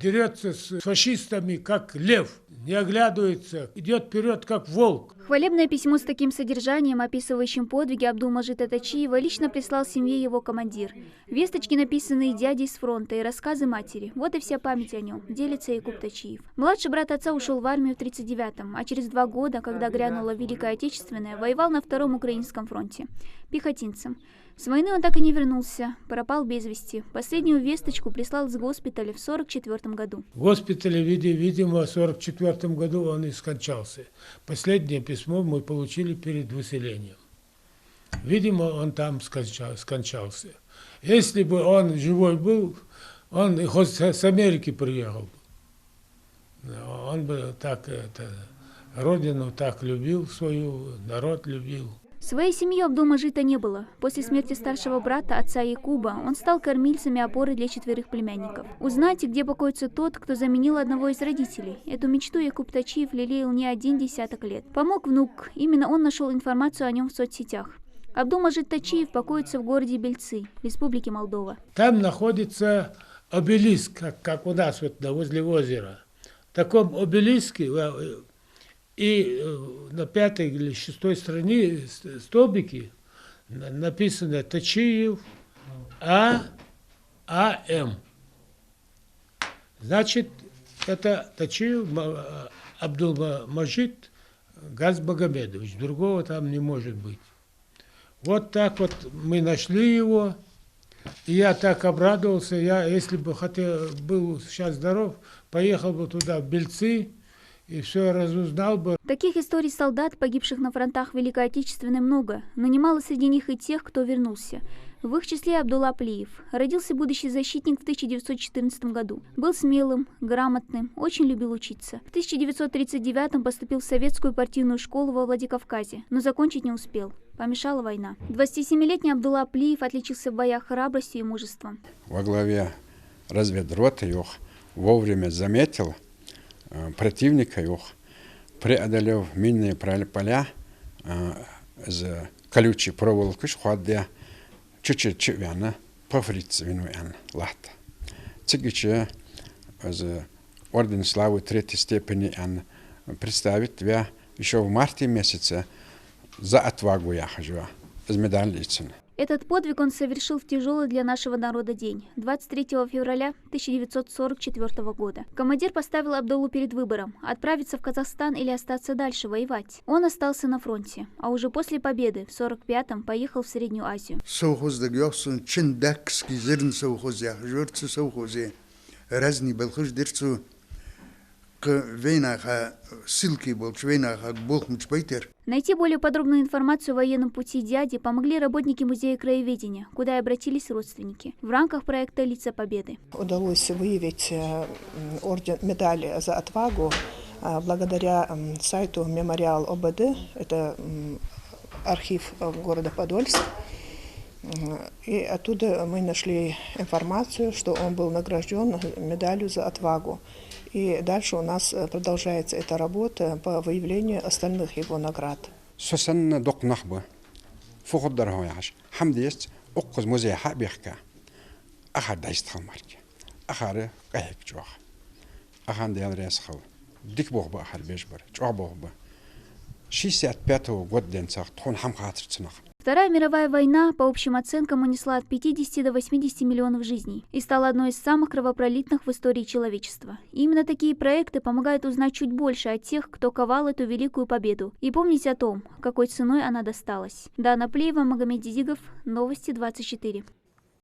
дерется с фашистами, как лев, не оглядывается, идет вперед, как волк. Хвалебное письмо с таким содержанием, описывающим подвиги Абдулмаджида Тачиева, лично прислал семье его командир. Весточки, написанные дядей с фронта, и рассказы матери. Вот и вся память о нем, делится Якуб Тачиев. Младший брат отца ушел в армию в 1939-м, а через 2 года, когда грянула Великая Отечественная, воевал на Втором Украинском фронте. Пехотинцем. С войны он так и не вернулся, пропал без вести. Последнюю весточку прислал из госпиталя в 1944 году. В госпитале, видимо, в 1944 году он и скончался. Последнее письмо мы получили перед выселением. Видимо, он там скончался. Если бы он живой был, он хоть с Америки приехал. Он бы так родину так любил свою, народ любил. Своей семьи Абдулмаджида не было. После смерти старшего брата, отца Якуба, он стал кормильцем и опорой для 4 племянников. Узнать, где покоится тот, кто заменил одного из родителей. Эту мечту Якуб Тачиев лелеял не 1 десяток лет. Помог внук. Именно он нашел информацию о нем в соцсетях. Абдулмаджид Тачиев покоится в городе Бельцы, Республике Молдова. Там находится обелиск, как у нас вот возле озера. В таком обелиске и на 5-й или 6-й стороне столбики написано Тачиев А.М. Значит, это Тачиев Абдулмаджид Газмагомедович. Другого там не может быть. Вот так вот мы нашли его. И я так обрадовался. Я, если бы был сейчас здоров, поехал бы туда, в Бельцы, и все разузнал бы. Таких историй солдат, погибших на фронтах Великой Отечественной, много, но немало среди них и тех, кто вернулся. В их числе Абдулла Плиев. Родился будущий защитник в 1914 году. Был смелым, грамотным, очень любил учиться. В 1939-м поступил в советскую партийную школу во Владикавказе, но закончить не успел. Помешала война. 27-летний Абдулла Плиев отличился в боях храбростью и мужеством. Во главе разведроты их вовремя заметил противника их, преодолев минные поля с колючей проволокой, шходя чуть-чуть чувяна, по фрицевину лата. Цигича с орден славы 3-й степени представит тебя еще в марте месяце за отвагу я хожу, с медалицей. Этот подвиг он совершил в тяжелый для нашего народа день, 23 февраля 1944 года. Командир поставил Абдуллу перед выбором – отправиться в Казахстан или остаться дальше воевать. Он остался на фронте, а уже после победы в 1945-м поехал в Среднюю Азию. Найти более подробную информацию о военном пути дяди помогли работники Музея краеведения, куда и обратились родственники в рамках проекта «Лица Победы». Удалось выявить медаль за отвагу благодаря сайту «Мемориал ОБД», это архив города Подольск. И оттуда мы нашли информацию, что он был награжден медалью за отвагу. И дальше у нас продолжается эта работа по выявлению остальных его наград. Вторая мировая война, по общим оценкам, унесла от 50 до 80 миллионов жизней и стала одной из самых кровопролитных в истории человечества. И именно такие проекты помогают узнать чуть больше о тех, кто ковал эту великую победу, и помнить о том, какой ценой она досталась. Дана Плиева, Магомед Дидигов, Новости 24.